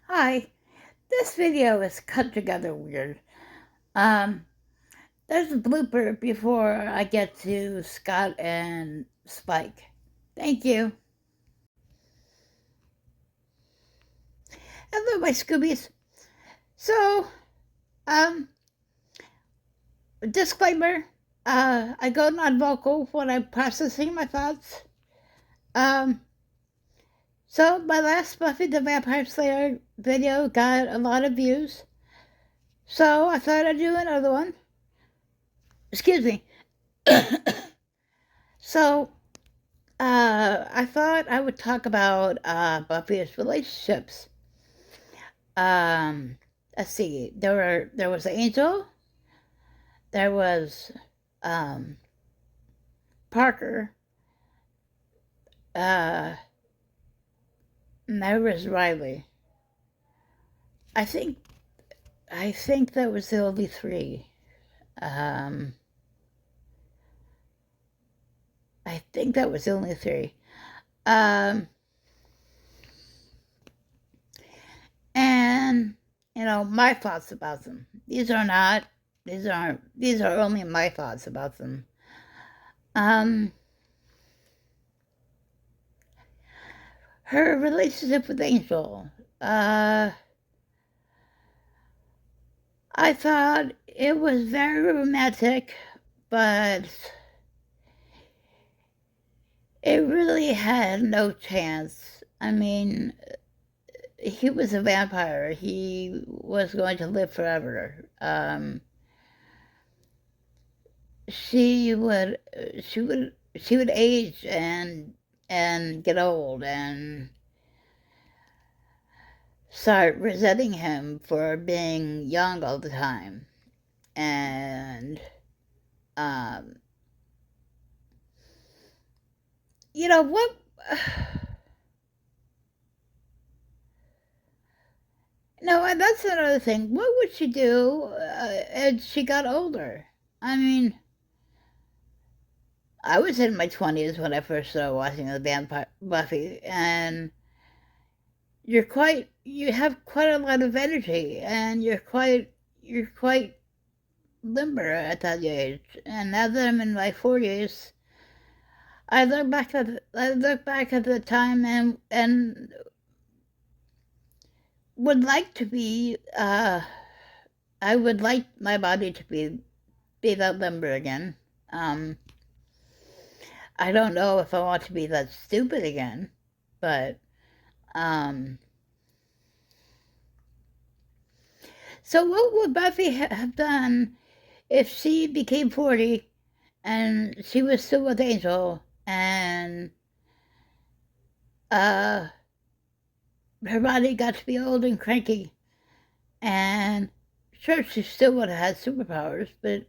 Hi, this video is cut together weird. Um, there's a blooper before I get to Scott and Spike. Thank you. Hello, my Scoobies. So, um, disclaimer, I go non-vocal when I'm processing my thoughts. Um, so my last Buffy the Vampire Slayer video got a lot of views, so I thought I'd do another one. Excuse me. So, I thought I would talk about Buffy's relationships. Um, let's see. There was Angel. There was um, Parker. Uh, and there was Riley. I think I think that was the only three. Um, I think that was the only three. Um, and my thoughts about them. These are not. These aren't. These are only my thoughts about them. Um, her relationship with Angel. Uh, I thought it was very romantic, but it really had no chance. I mean, he was a vampire. He was going to live forever. She would age and get old and start resenting him for being young all the time. And um, what? No, and that's another thing. What would she do as she got older? I mean, I was in my 20s when I first started watching the Vampire Buffy, and you have quite a lot of energy, and you're quite limber at that age. And now that I'm in my 40s, I look back at the time and would like to be. I would like my body to be that limber again. Um, I don't know if I want to be that stupid again, but um, so what would Buffy have done if she became 40 and she was still with Angel and uh, her body got to be old and cranky? And sure, she still would have had superpowers, but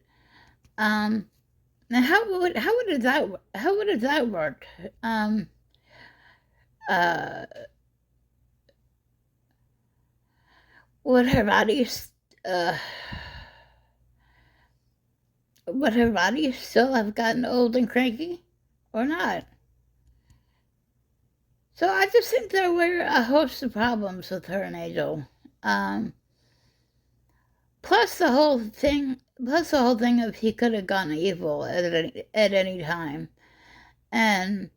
um, now how would that work? Um, uh, would her body uh, would her body still have gotten old and cranky or not? So I just think there were a host of problems with her and Angel. Um, plus the whole thing of he could have gone evil at any time. And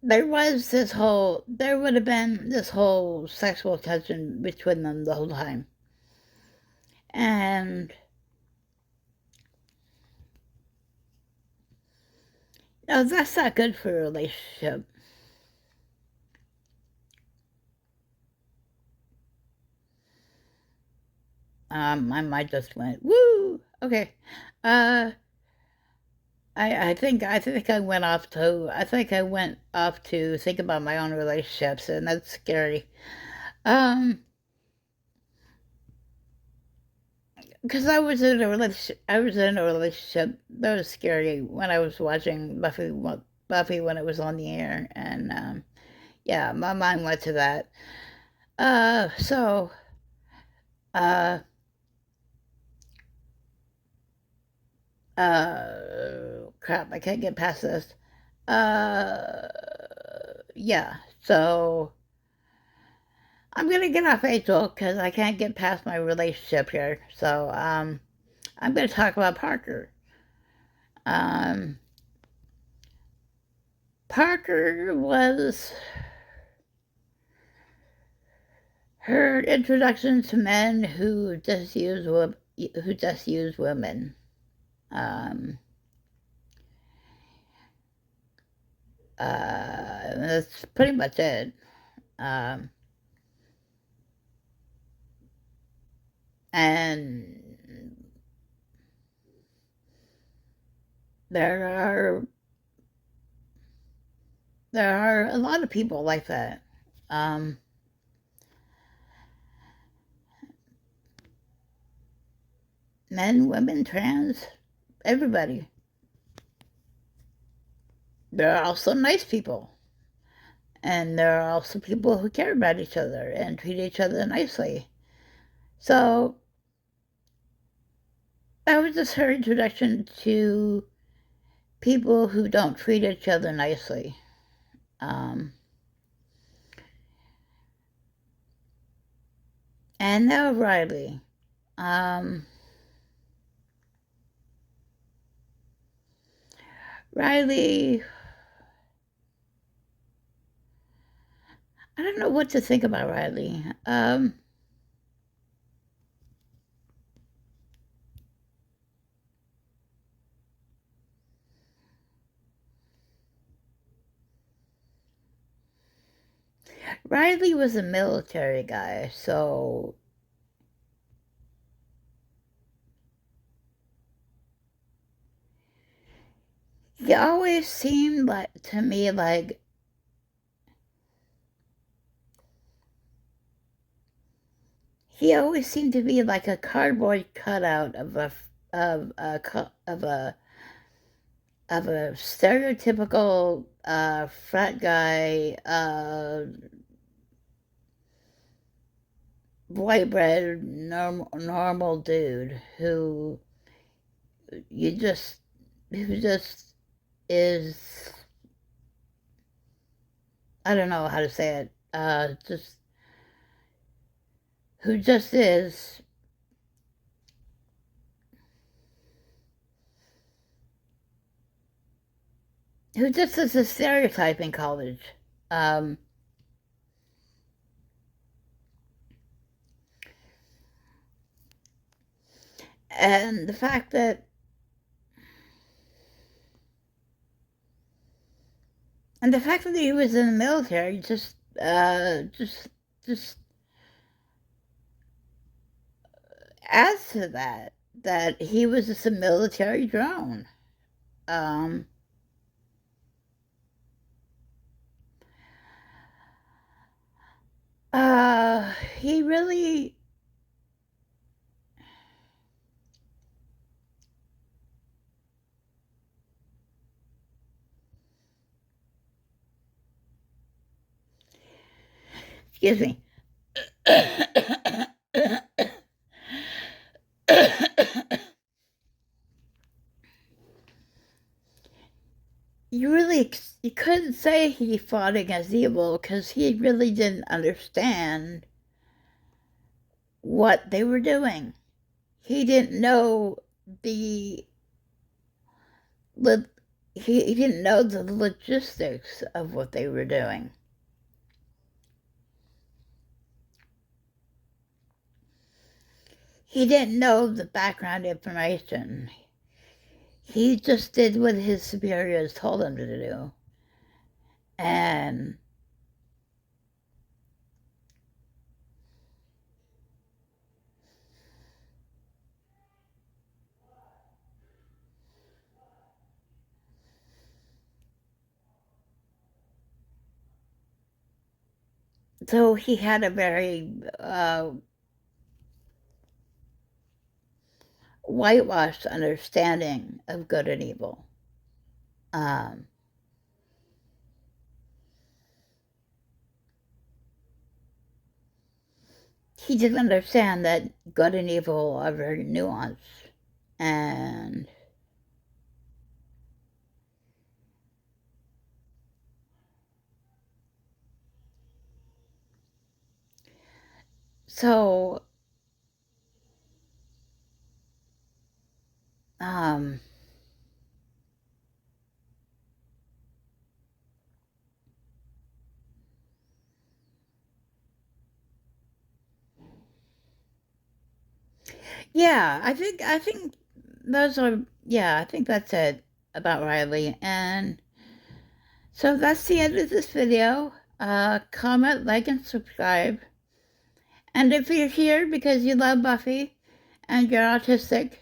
there would have been this whole sexual tension between them the whole time. And no, that's not good for a relationship. I might just went woo. Okay. Uh, I think I went off to think about my own relationships, and that's scary. Um, because I was in a relationship that was scary when I was watching Buffy when it was on the air, and yeah, my mind went to that. So uh, crap, I can't get past this. Uh, yeah, so I'm gonna get off Rachel because I can't get past my relationship here. So I'm gonna talk about Parker. Um, Parker was her introduction to men who just use women. Um, that's pretty much it. Um, and there are there are a lot of people like that. Um, Men, women, trans, everybody. There are also nice people. And there are also people who care about each other and treat each other nicely. So that was just her introduction to people who don't treat each other nicely. Um, and now Riley. Um, Riley, I don't know what to think about Riley. Riley was a military guy, so he always seemed like to me like he always seemed to be like a cardboard cutout of a stereotypical frat guy, white bread normal dude you just who just is, I don't know how to say it, just who just is who just is a stereotype in college. Um, and the fact that he was in the military just adds to that he was just a military drone. Um, he really, excuse me. You couldn't say he fought against evil because he really didn't understand what they were doing. He didn't know the he didn't know the logistics of what they were doing. He didn't know the background information. He just did what his superiors told him to do. And so he had a very whitewashed understanding of good and evil. Um, he didn't understand that good and evil are very nuanced. And So, um, yeah, I think those are, yeah, I think that's it about Riley. And so that's the end of this video. Comment, like, and subscribe. And if you're here because you love Buffy and you're autistic,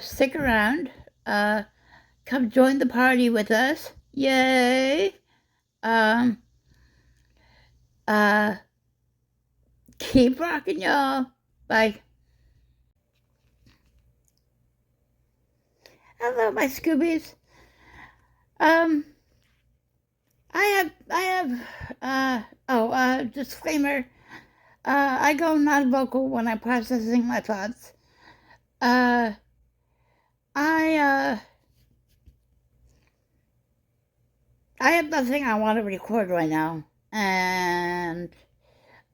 stick around. Uh, Come join the party with us. Yay! Um, uh, keep rocking, y'all. Bye. Hello, my Scoobies. Um, disclaimer. I go non-vocal when I'm processing my thoughts. Uh, I, uh, I have nothing I want to record right now, and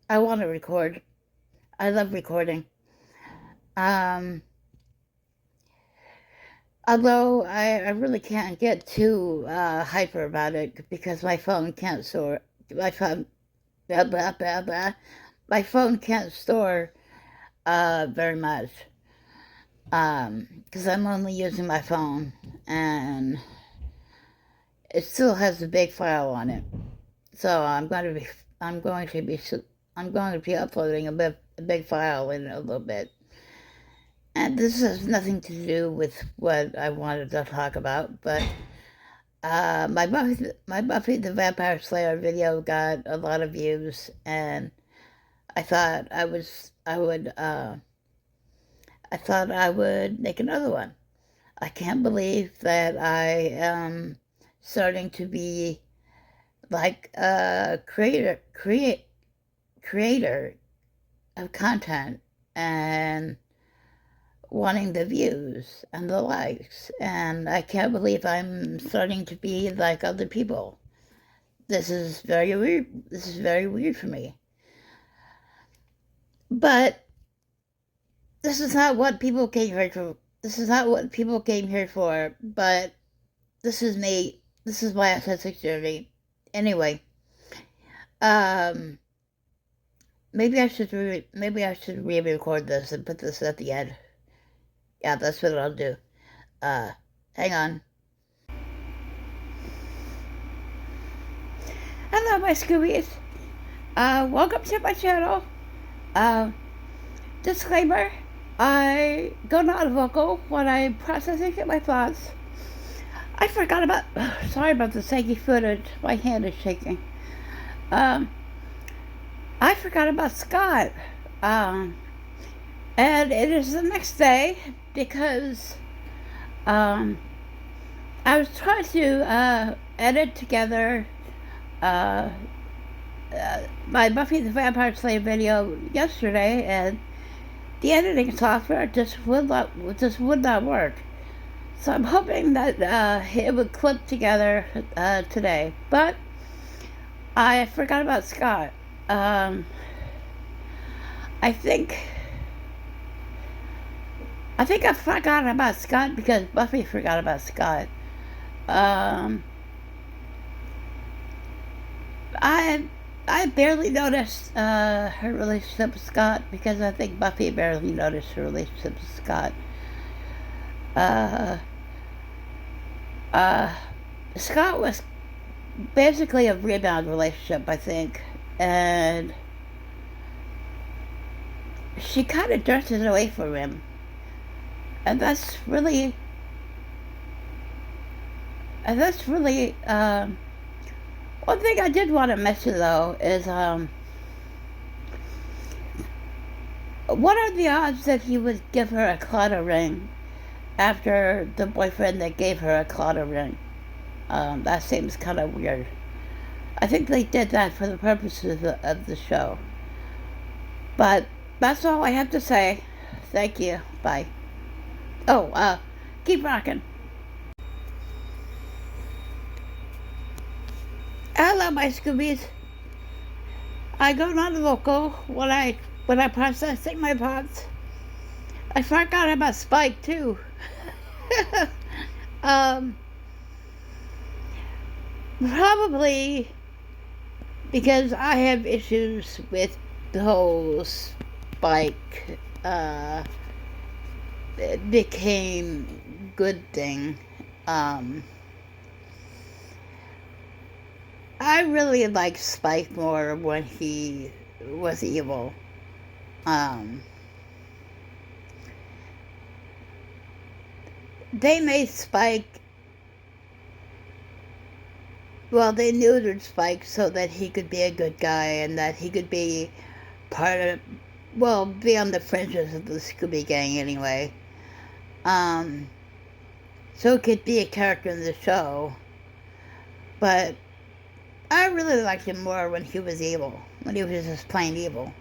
I want to record. I love recording. Um, Although I really can't get too hyper about it because my phone can't store my phone blah, blah, blah, blah. My phone can't store very much because I'm only using my phone and it still has a big file on it. So I'm going to be I'm going to be uploading a big file in a little bit. And this has nothing to do with what I wanted to talk about, but my Buffy the Vampire Slayer video got a lot of views, and I thought I thought I would make another one. I can't believe that I am starting to be like a creator of content and wanting the views and the likes, and I can't believe I'm starting to be like other people. This is very weird. This is very weird for me. But this is not what people came here for. This is not what people came here for. But this is me. This is my authentic journey. Anyway, um, maybe I should re-record this and put this at the end. Yeah, that's what I'll do. Uh, Hang on. Hello, my Scoobies. Welcome to my channel. Uh, Disclaimer. I go non-vocal when I'm processing my thoughts. I forgot about. Sorry about the shaky footage. My hand is shaking. Um, I forgot about Scott. Um, and it is the next day because I was trying to edit together uh, my Buffy the Vampire Slayer video yesterday, and the editing software just would not work. So I'm hoping that it would clip together today. But I forgot about Scott. Um, I think I forgot about Scott because Buffy forgot about Scott. Um, I I barely noticed her relationship with Scott because I think Buffy barely noticed her relationship with Scott. Uh, uh, Scott was basically a rebound relationship, I think, and she kind of drifted away from him, and that's really one thing I did want to mention though is what are the odds that he would give her a Claddagh ring after the boyfriend that gave her a Claddagh ring? That seems kind of weird. I think they did that for the purposes of the show. But that's all I have to say. Thank you. Bye. Oh, keep rocking. Hello, my Scoobies. I go non-vocal when I when I'm processing my thoughts. I forgot about Spike too. um, Probably because I have issues with the whole Spike became good thing. Um, I really liked Spike more when he was evil. Um, they made Spike, well, they neutered Spike so that he could be a good guy and that he could be part of, well, be on the fringes of the Scooby Gang anyway. Um, so it could be a character in the show. But I really liked him more when he was evil, when he was just plain evil.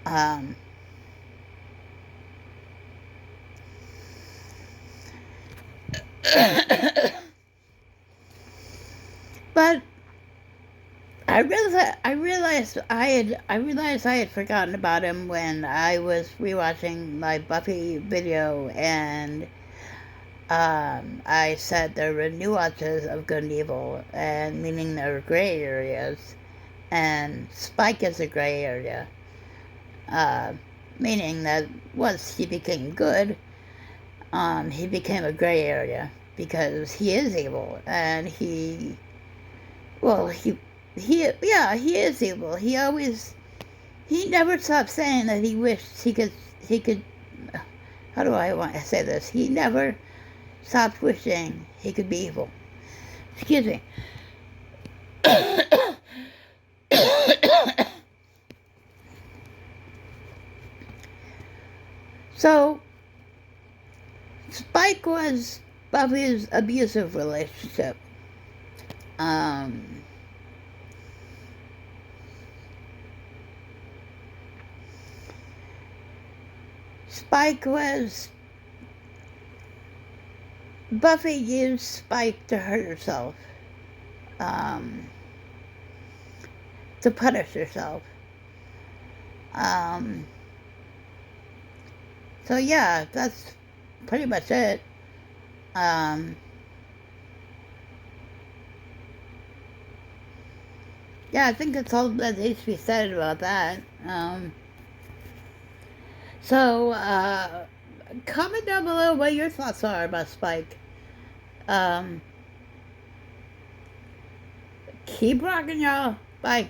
Um, but I realized I had forgotten about him when I was rewatching my Buffy video, and I said there were nuances of good and evil, and meaning there were gray areas, and Spike is a gray area, uh, meaning that once he became good, he became a gray area because he is evil, and well, yeah, he is evil. He never stopped saying that he wished he could, how do I want to say this? He never stopped wishing he could be evil. Excuse me. So, Spike was Buffy's abusive relationship. Um, Spike was Buffy used Spike to hurt herself, um, to punish herself. Um, so yeah, that's pretty much it. Um, yeah, I think that's all that needs to be said about that. So, comment down below what your thoughts are about Spike. Um, keep rocking, y'all. Bye.